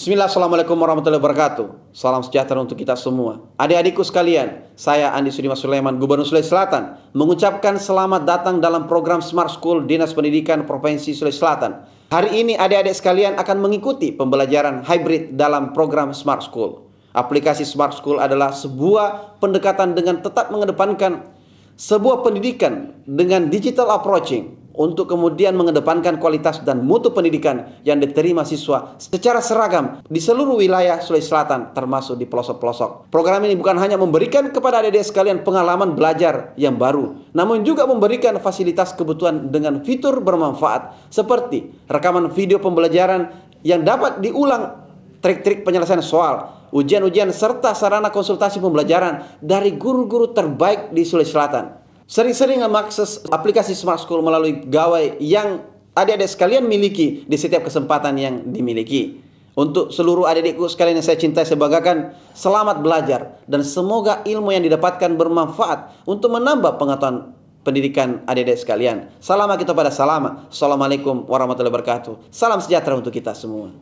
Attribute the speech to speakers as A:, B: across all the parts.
A: Bismillah, Assalamualaikum warahmatullahi wabarakatuh. Salam sejahtera untuk kita semua. Adik-adikku sekalian, saya Andi Sudimas Sulaiman, Gubernur Sulawesi Selatan, mengucapkan selamat datang dalam program Smart School Dinas Pendidikan Provinsi Sulawesi Selatan. Hari ini adik-adik sekalian akan mengikuti pembelajaran hybrid dalam program Smart School. Aplikasi Smart School adalah sebuah pendekatan dengan tetap mengedepankan sebuah pendidikan dengan digital approaching untuk kemudian mengedepankan kualitas dan mutu pendidikan yang diterima siswa secara seragam di seluruh wilayah Sulawesi Selatan termasuk di pelosok-pelosok. Program ini bukan hanya memberikan kepada adik-adik sekalian pengalaman belajar yang baru, namun juga memberikan fasilitas kebutuhan dengan fitur bermanfaat seperti rekaman video pembelajaran yang dapat diulang, trik-trik penyelesaian soal, ujian-ujian serta sarana konsultasi pembelajaran dari guru-guru terbaik di Sulawesi Selatan. Sering-sering mengakses aplikasi Smart School melalui gawai yang adik-adik sekalian miliki di setiap kesempatan yang dimiliki. Untuk seluruh adik-adikku sekalian yang saya cintai, saya banggakan, selamat belajar dan semoga ilmu yang didapatkan bermanfaat untuk menambah pengetahuan pendidikan adik-adik sekalian. Salam kita pada salama. Assalamualaikum warahmatullahi wabarakatuh. Salam sejahtera untuk kita semua.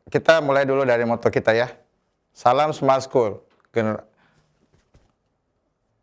B: Kita mulai dulu dari moto kita ya. Salam Smart School.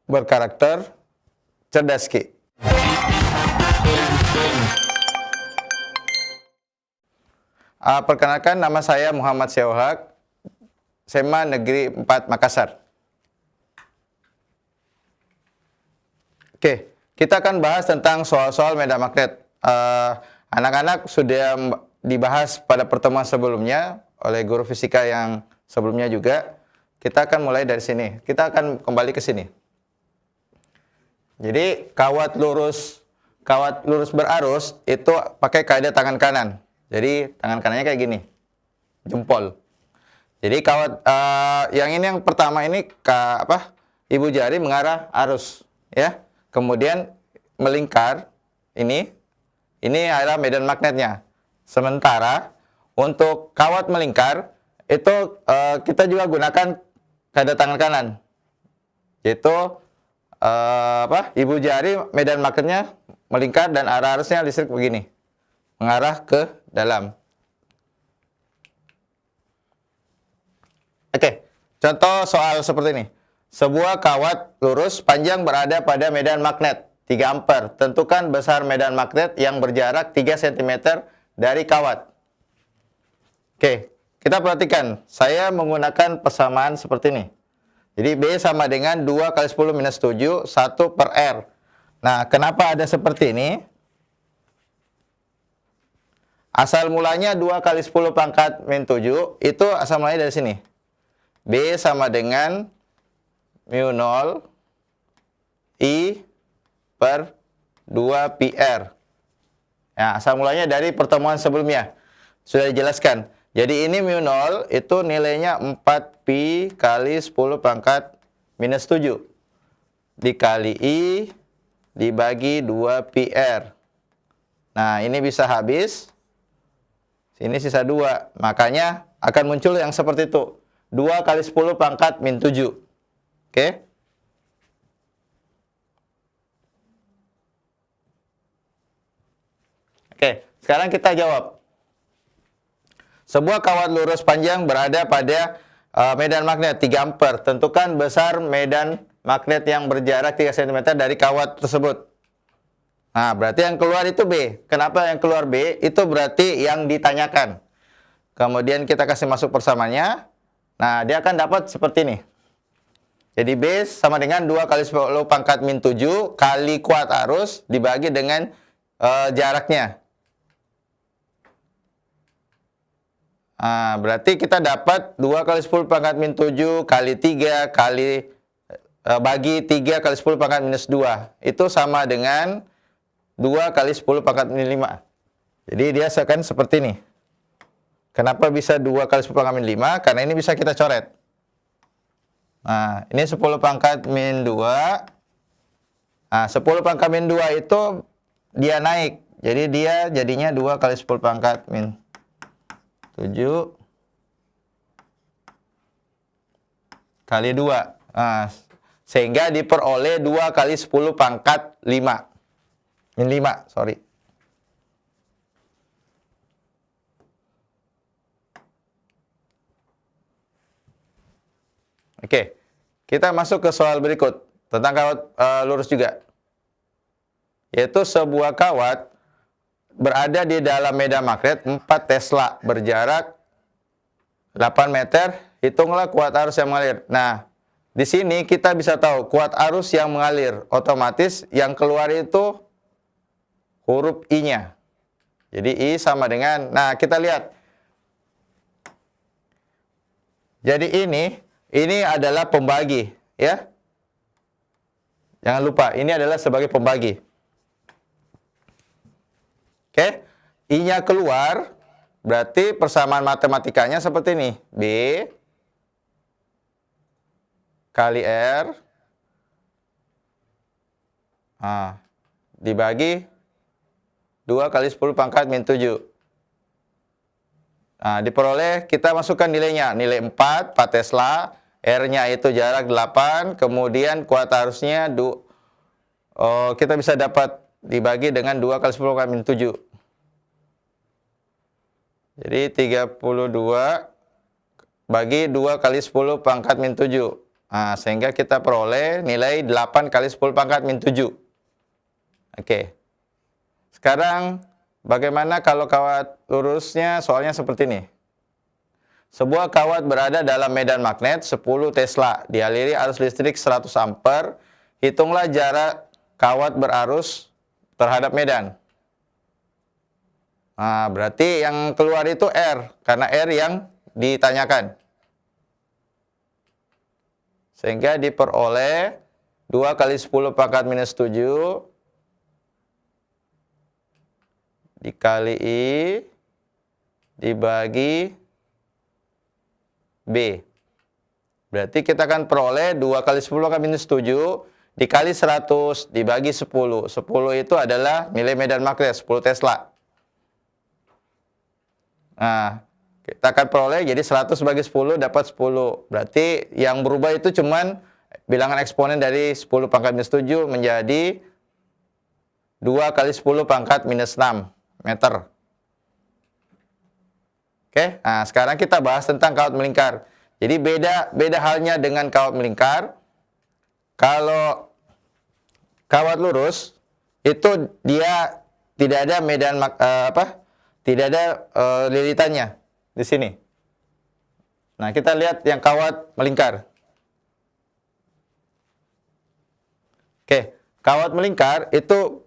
B: Berkarakter, cerdas Ki. Perkenalkan, nama saya Muhammad Syauhak, SMA Negeri 4 Makassar. Oke, kita akan bahas tentang soal-soal medan magnet. Anak-anak sudah dibahas pada pertemuan sebelumnya oleh guru fisika yang sebelumnya juga. Kita akan mulai dari sini. Kita akan kembali ke sini. Jadi kawat lurus berarus itu pakai kaidah tangan kanan. Jadi tangan kanannya kayak gini, jempol. Jadi kawat yang ini yang pertama ini ibu jari mengarah arus, ya. Kemudian melingkar ini adalah medan magnetnya. Sementara untuk kawat melingkar itu kita juga gunakan kaidah tangan kanan, yaitu ibu jari medan magnetnya melingkar dan arah arusnya listrik begini, mengarah ke dalam. Oke, contoh soal seperti ini. Sebuah kawat lurus panjang berada pada medan magnet 3 ampere. Tentukan besar medan magnet yang berjarak 3 cm dari kawat. Oke, kita perhatikan. Saya menggunakan persamaan seperti ini. Jadi B sama dengan 2 kali 10 minus 7, 1 per R. Nah, kenapa ada seperti ini? Asal mulanya 2 kali 10 pangkat min 7, itu asal mulanya dari sini. B sama dengan mu 0 I per 2 PR. Nah, asal mulanya dari pertemuan sebelumnya. Sudah dijelaskan. Jadi ini mu 0 itu nilainya 4pi kali 10 pangkat minus 7. Dikali I dibagi 2 PR. Nah, ini bisa habis. Sini sisa 2. Makanya akan muncul yang seperti itu. 2 kali 10 pangkat min 7. Oke? Oke, sekarang kita jawab. Sebuah kawat lurus panjang berada pada medan magnet 3 ampere. Tentukan besar medan magnet yang berjarak 3 cm dari kawat tersebut. Nah, berarti yang keluar itu B. Kenapa yang keluar B? Itu berarti yang ditanyakan. Kemudian kita kasih masuk persamaannya. Nah, dia akan dapat seperti ini. Jadi B sama dengan 2 kali 10 pangkat min 7 kali kuat arus dibagi dengan jaraknya. Nah, berarti kita dapat 2 kali 10 pangkat min 7 kali 3 kali bagi 3 kali 10 pangkat minus 2. Itu sama dengan 2 kali 10 pangkat min 5. Jadi dia akan seperti ini. Kenapa bisa 2 kali 10 pangkat min 5? Karena ini bisa kita coret. Nah, ini 10 pangkat min 2. Nah, 10 pangkat min 2 itu dia naik. Jadi dia jadinya 2 kali 10 pangkat min 7 kali 2. Nah, Sehingga diperoleh 2 kali 10 pangkat 5. Min 5, sorry. Oke, kita masuk ke soal berikut tentang kawat lurus juga. Yaitu sebuah kawat berada di dalam medan magnet 4 Tesla berjarak 8 meter. Hitunglah kuat arus yang mengalir. Nah, di sini kita bisa tahu kuat arus yang mengalir. Otomatis yang keluar itu huruf I-nya. Jadi I sama dengan, nah kita lihat. Jadi ini adalah pembagi, ya. Jangan lupa, ini adalah sebagai pembagi. Oke, I-nya keluar, berarti persamaan matematikanya seperti ini. B kali R dibagi 2 kali 10 pangkat min 7. Nah, diperoleh, kita masukkan nilainya. Nilai 4 Tesla, R-nya itu jarak 8, kemudian kuat arusnya kita bisa dapat dibagi dengan 2 kali 10 pangkat min 7. Jadi 32 bagi 2 kali 10 pangkat min 7. Nah, sehingga kita peroleh nilai 8 kali 10 pangkat min 7. Oke. Sekarang bagaimana kalau kawat lurusnya? Soalnya seperti ini. Sebuah kawat berada dalam medan magnet 10 Tesla, dialiri arus listrik 100 ampere. Hitunglah jarak kawat berarus terhadap medan. Nah, berarti yang keluar itu R, karena R yang ditanyakan. Sehingga diperoleh 2 kali 10 pangkat minus 7 dikali I dibagi B. Berarti kita akan peroleh 2 kali 10 pangkat minus 7 dikali 100 dibagi 10. 10 itu adalah nilai medan magnet 10 Tesla. Nah, kita akan peroleh jadi 100 bagi 10 dapat 10. Berarti yang berubah itu cuman bilangan eksponen dari 10 pangkat minus 7 menjadi 2 kali 10 pangkat minus 6 meter. Oke, nah sekarang kita bahas tentang kawat melingkar. Jadi beda halnya dengan kawat melingkar. Kalau kawat lurus itu dia tidak ada medan tidak ada lilitannya di sini. Nah, kita lihat yang kawat melingkar. Oke, kawat melingkar itu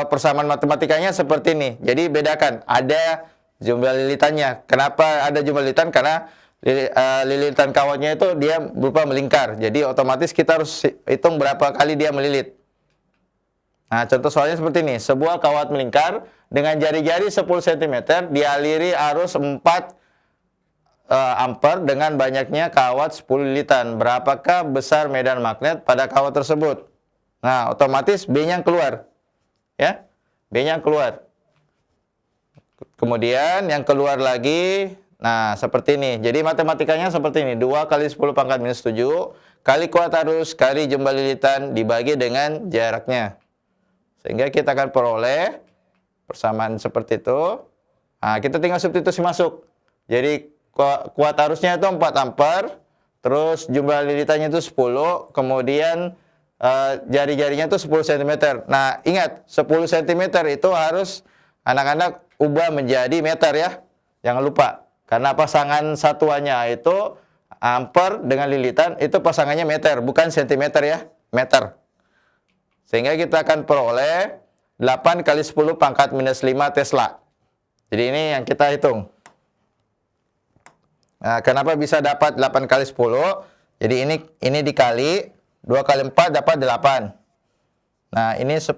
B: persamaan matematikanya seperti ini. Jadi bedakan, ada jumlah lilitannya. Kenapa ada jumlah lilitan? Karena lilitan kawatnya itu dia berupa melingkar. Jadi otomatis kita harus hitung berapa kali dia melilit. Nah, contoh soalnya seperti ini. Sebuah kawat melingkar dengan jari-jari 10 cm dialiri arus 4 ampere dengan banyaknya kawat 10 lilitan. Berapakah besar medan magnet pada kawat tersebut? Nah, otomatis B-nya keluar. Ya, B-nya keluar. Kemudian yang keluar lagi, nah seperti ini. Jadi matematikanya seperti ini. 2 kali 10 pangkat minus 7 kali kuat arus kali jumlah lilitan dibagi dengan jaraknya. Sehingga kita akan peroleh persamaan seperti itu. Nah, kita tinggal substitusi masuk. Jadi kuat arusnya itu 4 ampere, terus jumlah lilitannya itu 10, kemudian jari-jarinya itu 10 cm. Nah, ingat, 10 cm itu harus anak-anak ubah menjadi meter ya. Jangan lupa. Karena pasangan satuannya itu ampere dengan lilitan, itu pasangannya meter, bukan sentimeter ya, meter. Sehingga kita akan peroleh 8 kali 10 pangkat minus 5 Tesla. Jadi ini yang kita hitung. Nah, kenapa bisa dapat 8 kali 10? Jadi ini dikali 2 kali 4 dapat 8. Nah, ini 10.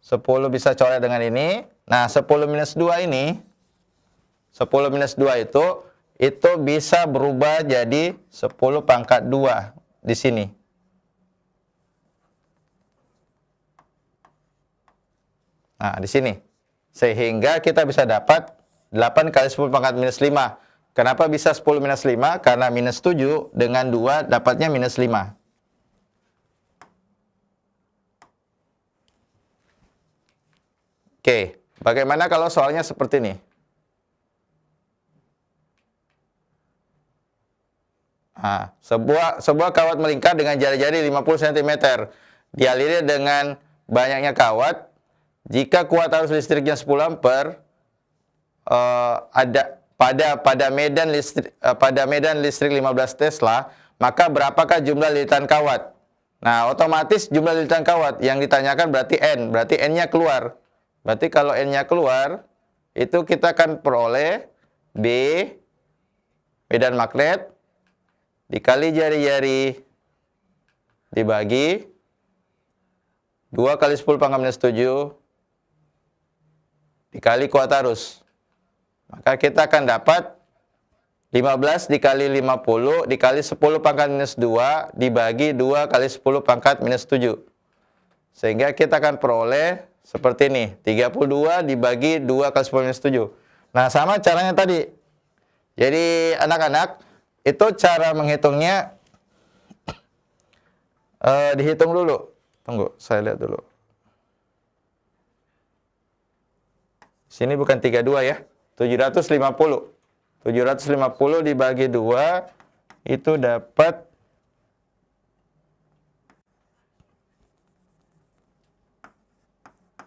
B: 10 bisa coret dengan ini. Nah, 10 minus 2 ini, 10 minus 2 itu bisa berubah jadi 10 pangkat 2 di sini. Nah, di sini. Sehingga kita bisa dapat 8 kali 10 pangkat minus 5. Kenapa bisa 10 minus 5? Karena minus 7 dengan 2 dapatnya minus 5. Oke, bagaimana kalau soalnya seperti ini? Nah, sebuah kawat melingkar dengan jari-jari 50 cm dialiri dengan banyaknya kawat. Jika kuat arus listriknya 10 ampere, pada medan listrik 15 Tesla, maka berapakah jumlah lilitan kawat? Nah, otomatis jumlah lilitan kawat yang ditanyakan berarti berarti N-nya keluar. Berarti kalau N-nya keluar, itu kita akan peroleh B, medan magnet, dikali jari-jari, dibagi 2 kali 10 pangkat minus 7, dikali kuat arus. Maka kita akan dapat 15 dikali 50 dikali 10 pangkat minus 2 dibagi 2 kali 10 pangkat minus 7. Sehingga kita akan peroleh seperti ini, 32 dibagi 2 kali 10 minus 7. Nah, sama caranya tadi. Jadi anak-anak, itu cara menghitungnya dihitung dulu. Tunggu, saya lihat dulu. Sini bukan 32 ya. 750. 750 dibagi 2 itu dapat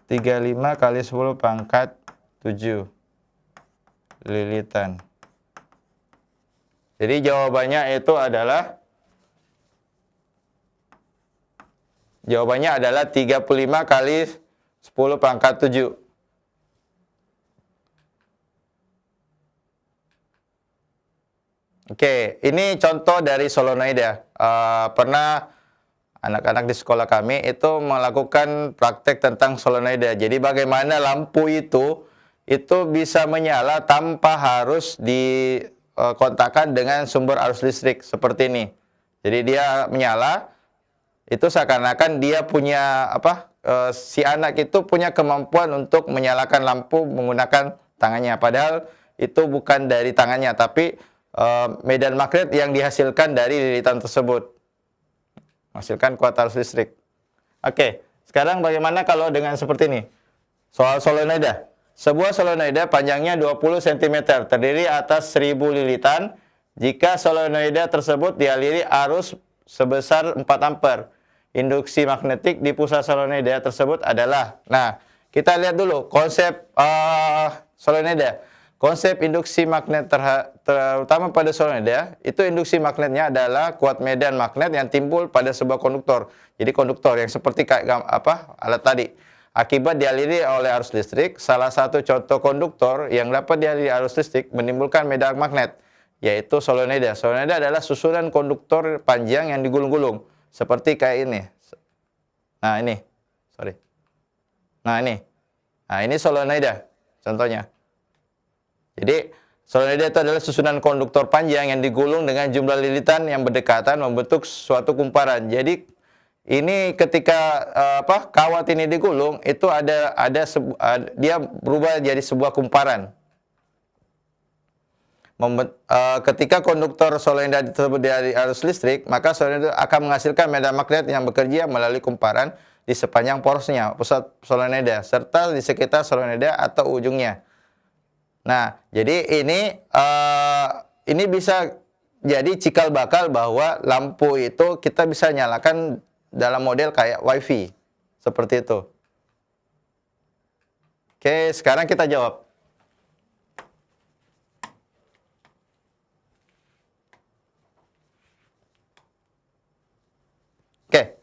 B: 35 kali 10 pangkat 7 lilitan. Jadi jawabannya adalah 35 kali 10 pangkat 7. Oke, ini contoh dari solenoida. Pernah anak-anak di sekolah kami itu melakukan praktek tentang solenoida. Jadi bagaimana lampu itu bisa menyala tanpa harus dikontakkan dengan sumber arus listrik seperti ini. Jadi dia menyala, itu seakan-akan dia punya si anak itu punya kemampuan untuk menyalakan lampu menggunakan tangannya. Padahal itu bukan dari tangannya, tapi medan magnet yang dihasilkan dari lilitan tersebut, menghasilkan kuat arus listrik. Oke, sekarang bagaimana kalau dengan seperti ini? Soal solenoida. Sebuah solenoida panjangnya 20 cm, terdiri atas 1000 lilitan. Jika solenoida tersebut dialiri arus sebesar 4 ampere, induksi magnetik di pusat solenoida tersebut adalah. Nah, kita lihat dulu konsep solenoida. Konsep induksi magnet terutama pada solenoida, itu induksi magnetnya adalah kuat medan magnet yang timbul pada sebuah konduktor. Jadi konduktor yang seperti kayak alat tadi. Akibat dialiri oleh arus listrik, salah satu contoh konduktor yang dapat dialiri arus listrik menimbulkan medan magnet, yaitu solenoida. Solenoida adalah susunan konduktor panjang yang digulung-gulung, seperti kayak ini. Nah, ini. Sorry. Nah, ini solenoida contohnya. Jadi, solenoida itu adalah susunan konduktor panjang yang digulung dengan jumlah lilitan yang berdekatan membentuk suatu kumparan. Jadi, ini ketika kawat ini digulung, itu dia berubah jadi sebuah kumparan. Ketika konduktor solenoida tersebut dari arus listrik, maka solenoida akan menghasilkan medan magnet yang bekerja melalui kumparan di sepanjang porosnya, pusat solenoida, serta di sekitar solenoida atau ujungnya. Nah, jadi ini bisa jadi cikal bakal bahwa lampu itu kita bisa nyalakan dalam model kayak WiFi, seperti itu. Oke, sekarang kita jawab. Oke,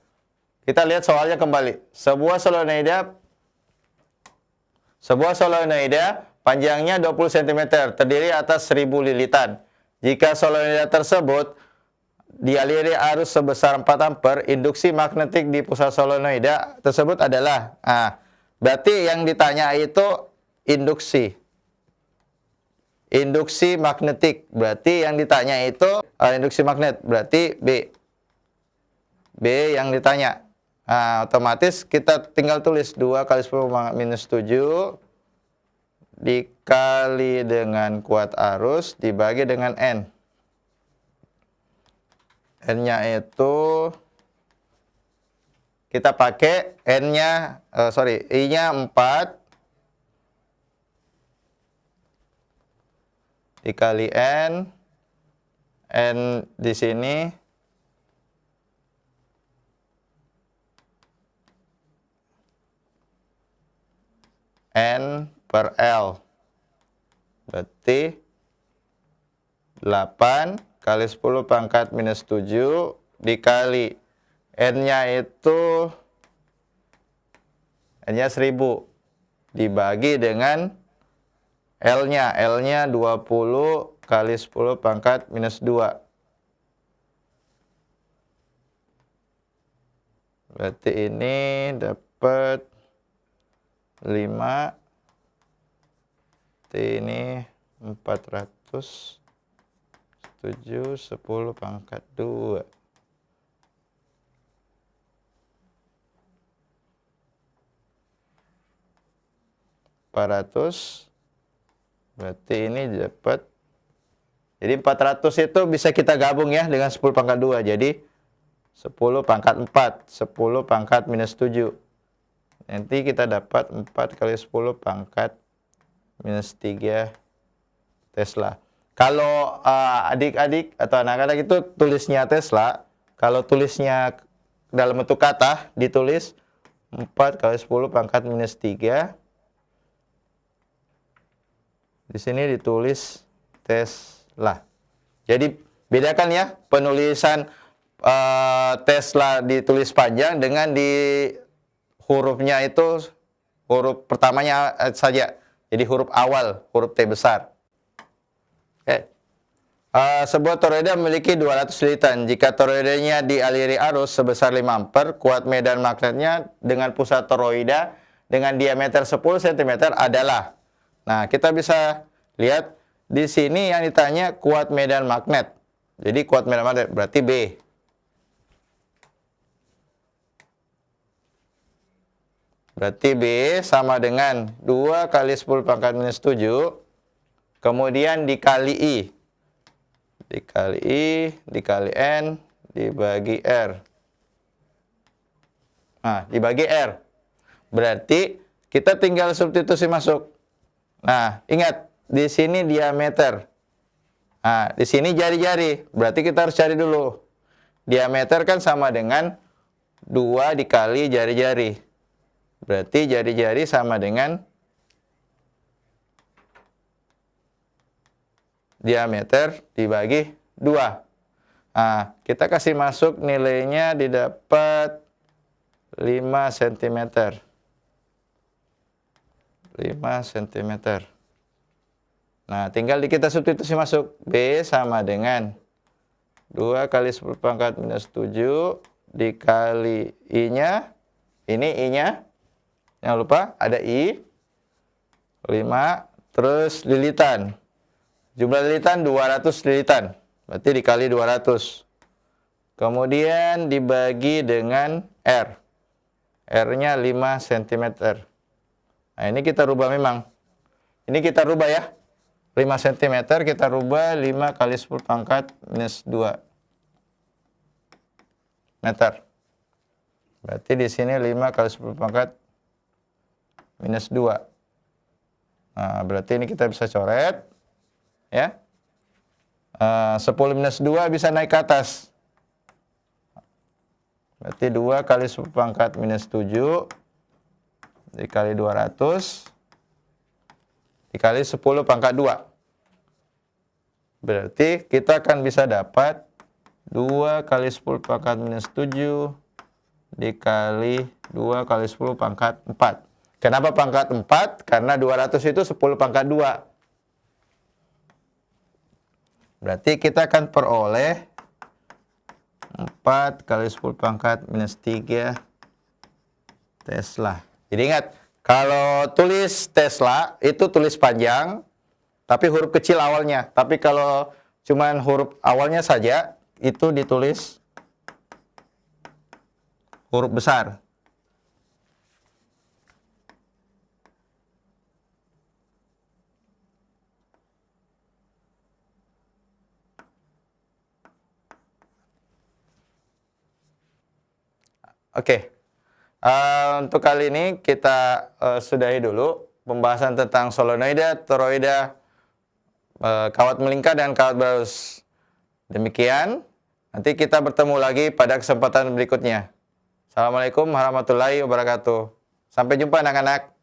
B: kita lihat soalnya kembali. Sebuah solenoida panjangnya 20 cm, terdiri atas 1000 lilitan. Jika solenoida tersebut dialiri arus sebesar 4 ampere, induksi magnetik di pusat solenoida tersebut adalah. Nah, berarti yang ditanya itu induksi. Induksi magnetik. Berarti yang ditanya itu induksi magnet. Berarti B. B yang ditanya. Nah, otomatis kita tinggal tulis 2 kali 10 minus 7 dikali dengan kuat arus dibagi dengan N. N-nya itu kita pakai N-nya, I-nya 4 dikali N. N di sini N per L. Berarti 8 kali 10 pangkat minus 7 dikali N-nya itu N-nya 1000 dibagi dengan L-nya. L-nya 20 kali 10 pangkat minus 2. Berarti ini dapat 5. Ini 400. 7, 10 pangkat 2. Berarti ini dapat. Jadi 400 itu bisa kita gabung ya dengan 10 pangkat 2. Jadi 10 pangkat 4. 10 pangkat minus 7. Nanti kita dapat 4 kali 10 pangkat minus 3 Tesla. Kalau adik-adik atau anak-anak itu tulisnya Tesla, kalau tulisnya dalam bentuk kata, ditulis 4 kali 10 pangkat minus 3. Di sini ditulis Tesla. Jadi bedakan ya penulisan Tesla ditulis panjang dengan di hurufnya itu huruf pertamanya saja. Jadi huruf awal, huruf T besar. Oke. Sebuah toroida memiliki 200 lilitan. Jika toroidanya dialiri arus sebesar 5 ampere, kuat medan magnetnya dengan pusat toroida dengan diameter 10 cm adalah. Nah, kita bisa lihat di sini yang ditanya kuat medan magnet. Jadi kuat medan magnet berarti B. Berarti B sama dengan 2 kali 10 pangkat minus 7. Kemudian dikali I. Dikali I, dikali N, dibagi R. Nah, dibagi R. Berarti kita tinggal substitusi masuk. Nah, ingat, di sini diameter. Nah, di sini jari-jari. Berarti kita harus cari dulu. Diameter kan sama dengan 2 dikali jari-jari. Berarti jari-jari sama dengan diameter dibagi 2. Nah, kita kasih masuk nilainya didapat 5 cm. 5 cm. Nah, tinggal kita substitusi masuk. B sama dengan 2 kali 10 pangkat minus 7 dikali I-nya. Ini I-nya. Jangan lupa ada I. 5. Terus lilitan. Jumlah lilitan 200 lilitan. Berarti dikali 200. Kemudian dibagi dengan R. R-nya 5 cm. Nah, ini kita rubah memang. Ini kita rubah ya. 5 cm kita rubah 5 kali 10 pangkat minus 2 meter. Berarti di sini 5 kali 10 pangkat minus 2. Nah, berarti ini kita bisa coret. Ya. 10 minus 2 bisa naik ke atas. Berarti 2 kali 10 pangkat minus 7 dikali 200 dikali 10 pangkat 2. Berarti kita akan bisa dapat 2 kali 10 pangkat minus 7 dikali 2 kali 10 pangkat 4. Kenapa pangkat 4? Karena 200 itu 10 pangkat 2. Berarti kita akan peroleh 4 kali 10 pangkat minus 3 Tesla. Jadi ingat, kalau tulis Tesla itu tulis panjang, tapi huruf kecil awalnya. Tapi kalau cuman huruf awalnya saja, itu ditulis huruf besar. Oke. Untuk kali ini kita sudahi dulu pembahasan tentang solenoida, toroida, kawat melingkar dan kawat berarus. Demikian. Nanti kita bertemu lagi pada kesempatan berikutnya. Assalamualaikum warahmatullahi wabarakatuh. Sampai jumpa anak-anak.